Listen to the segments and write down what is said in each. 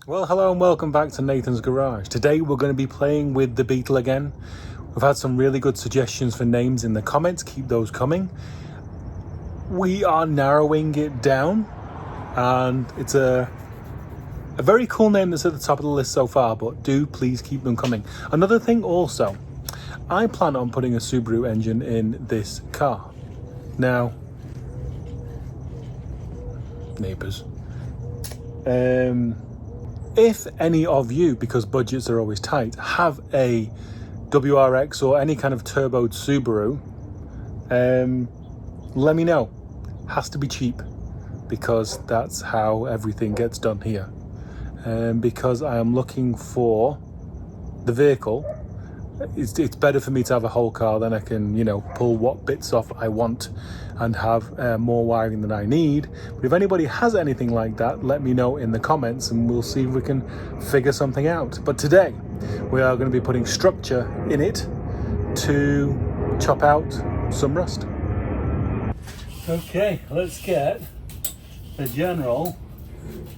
Well, hello and welcome back to Nathan's Garage. Today we're going to be playing with the Beetle again. We've had some really good suggestions for names in the comments. Keep those coming. We are narrowing it down, and it's a very cool name that's at the top of the list so far, but do please keep them coming. Another thing also, I plan on putting a Subaru engine in this car. Now, neighbours. If any of you, because budgets are always tight, have a WRX or any kind of turboed Subaru, let me know. Has to be cheap, because that's how everything gets done here. Because I am looking for the vehicle, it's better for me to have a whole car, then I can, pull what bits off I want and have more wiring than I need. But if anybody has anything like that, let me know in the comments and we'll see if we can figure something out. But today we are going to be putting structure in it to chop out some rust. Okay, let's get a general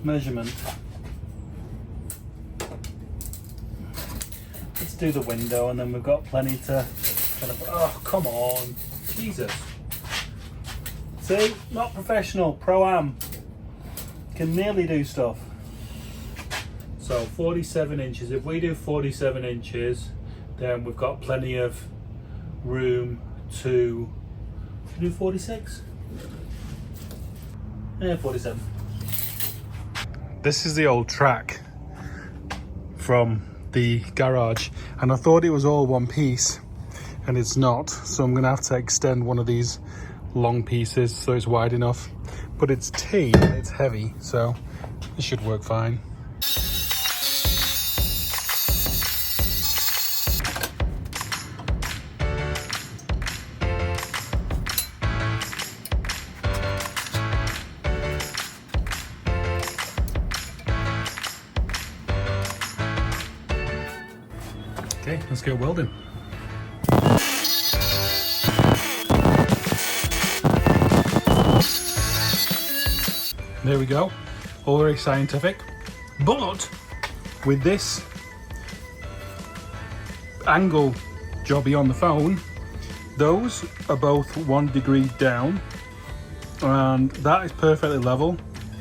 measurement. Let's do the window, and then we've got plenty to kind of, oh, come on, Jesus. See, not professional, pro-am. Can nearly do stuff. So 47 inches, if we do 47 inches, then we've got plenty of room to do 46? Yeah, 47. This is the old track from the garage, and I thought it was all one piece, and it's not, so I'm gonna have to extend one of these long pieces so it's wide enough, but it's T and it's heavy, so it should work fine. Okay, let's go welding. There we go, all very scientific, but with this angle jobby on the phone, those are both 1 degree down, and that is perfectly level,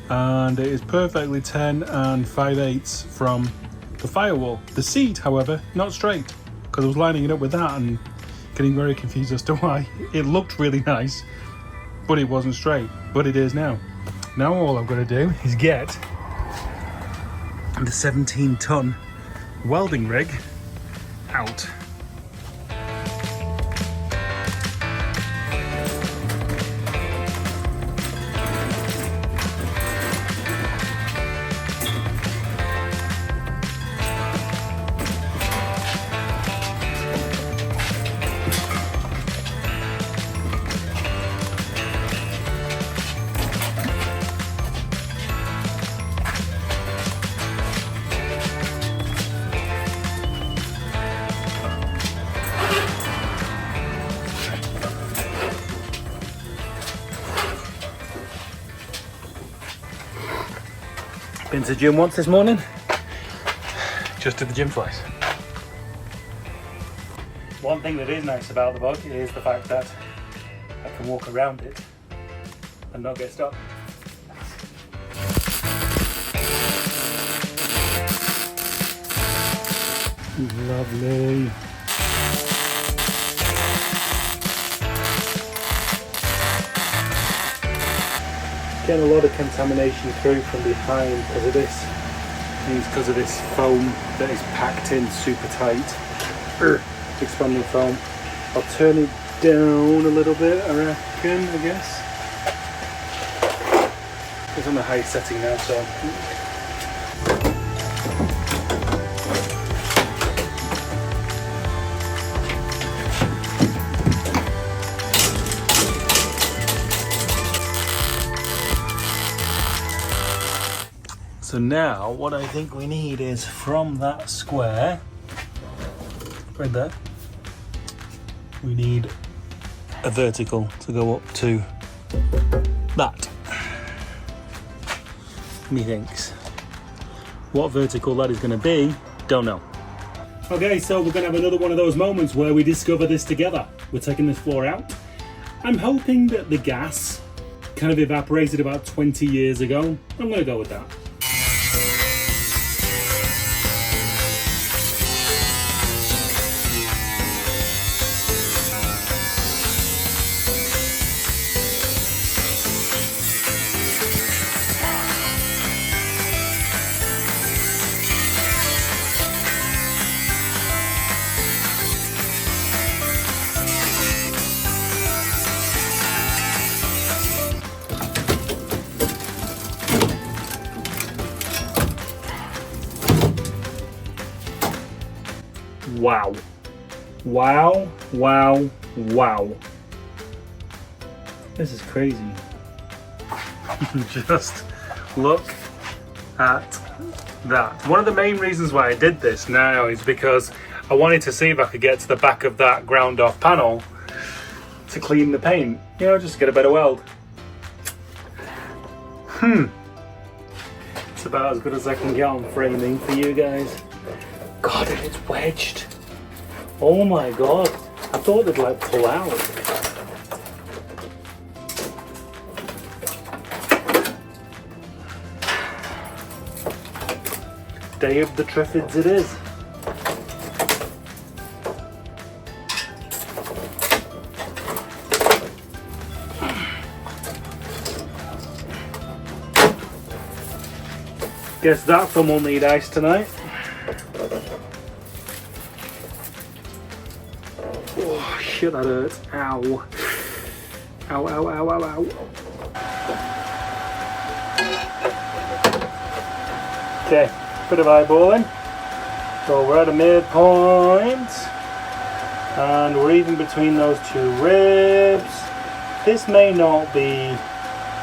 and it is perfectly 10 and 5/8 from the firewall. The seat, however, not straight, because I was lining it up with that and getting very confused as to why. It looked really nice, but it wasn't straight, but it is now. Now all I've got to do is get the 17-ton welding rig out. Been to the gym once this morning, just did the gym twice. One thing that is nice about the bug is the fact that I can walk around it and not get stuck. Lovely. Getting a lot of contamination through from behind because of this. It's because of this foam that is packed in super tight. Expanding foam. I'll turn it down a little bit, I reckon, I guess. It's on the high setting now, so. So now what I think we need is from that square, right there, we need a vertical to go up to that, methinks. What vertical that is going to be, don't know. Okay, so we're going to have another one of those moments where we discover this together. We're taking this floor out. I'm hoping that the gas kind of evaporated about 20 years ago. I'm going to go with that. Wow. Wow, wow, wow. This is crazy. Just look at that. One of the main reasons why I did this now is because I wanted to see if I could get to the back of that ground off panel to clean the paint. You know, just get a better weld. It's about as good as I can get on framing for you guys. God, it's wedged. Oh my god. I thought they'd like pull out. Day of the Triffids it is. Guess that thumb will need ice tonight. Oh shit, that hurts. Ow. Ow, ow, ow, ow, ow. Okay, bit of eyeballing. So we're at a midpoint. And we're even between those two ribs. This may not be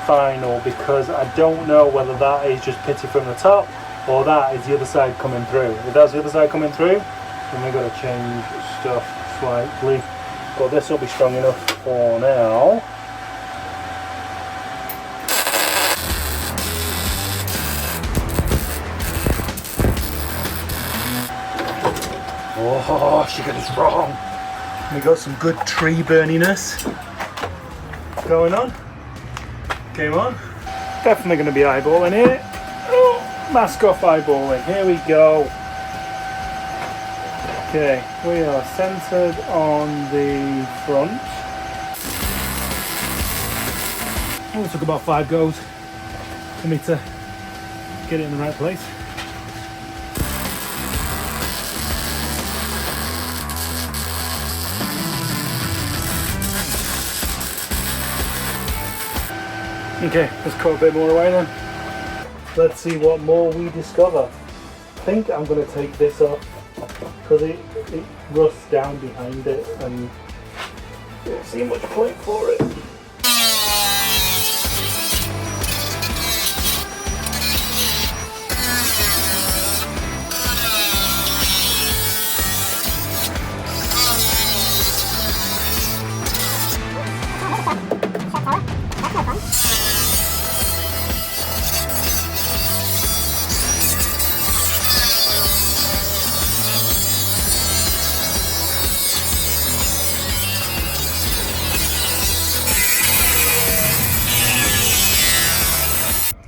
final because I don't know whether that is just pitty from the top or that is the other side coming through. If that's the other side coming through, then we've got to change stuff slightly. But this will be strong enough for now. Oh, she got this wrong. We got some good tree burniness going on. Came on. Definitely going to be eyeballing here. Oh, mask off eyeballing. Here we go. Okay, we are centered on the front. It took about 5 goes for me to get it in the right place. Okay, let's cut a bit more away then. Let's see what more we discover. I think I'm going to take this off because it rusts down behind it and don't see much point for it.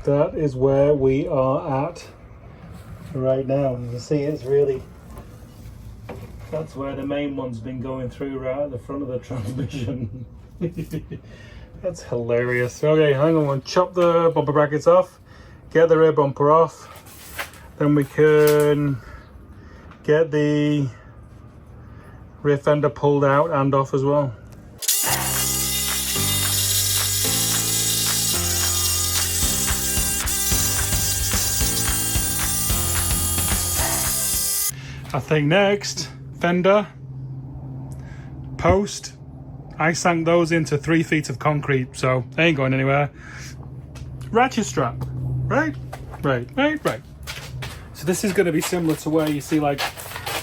That is where we are at right now. You can see it's really, that's where the main one's been going through right at the front of the transmission. That's hilarious. Okay, hang on, we'll chop the bumper brackets off, get the rear bumper off, then we can get the rear fender pulled out and off as well. I think next, fender, post, I sank those into 3 feet of concrete, so they ain't going anywhere. Ratchet strap, right? Right. So this is going to be similar to where you see like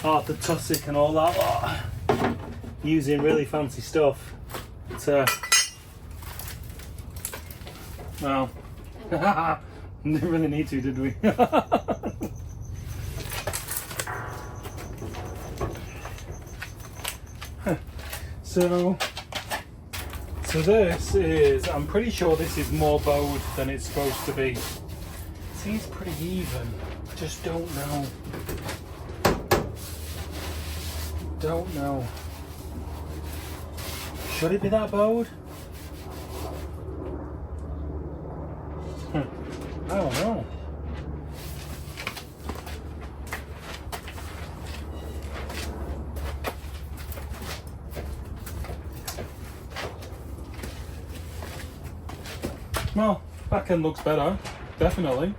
Arthur Tissot and all that lot, using really fancy stuff to, well, didn't really need to, did we? So this is, I'm pretty sure this is more bowed than it's supposed to be. Seems pretty even, I just don't know. Don't know. Should it be that bowed? I don't know. Well, back end looks better, definitely.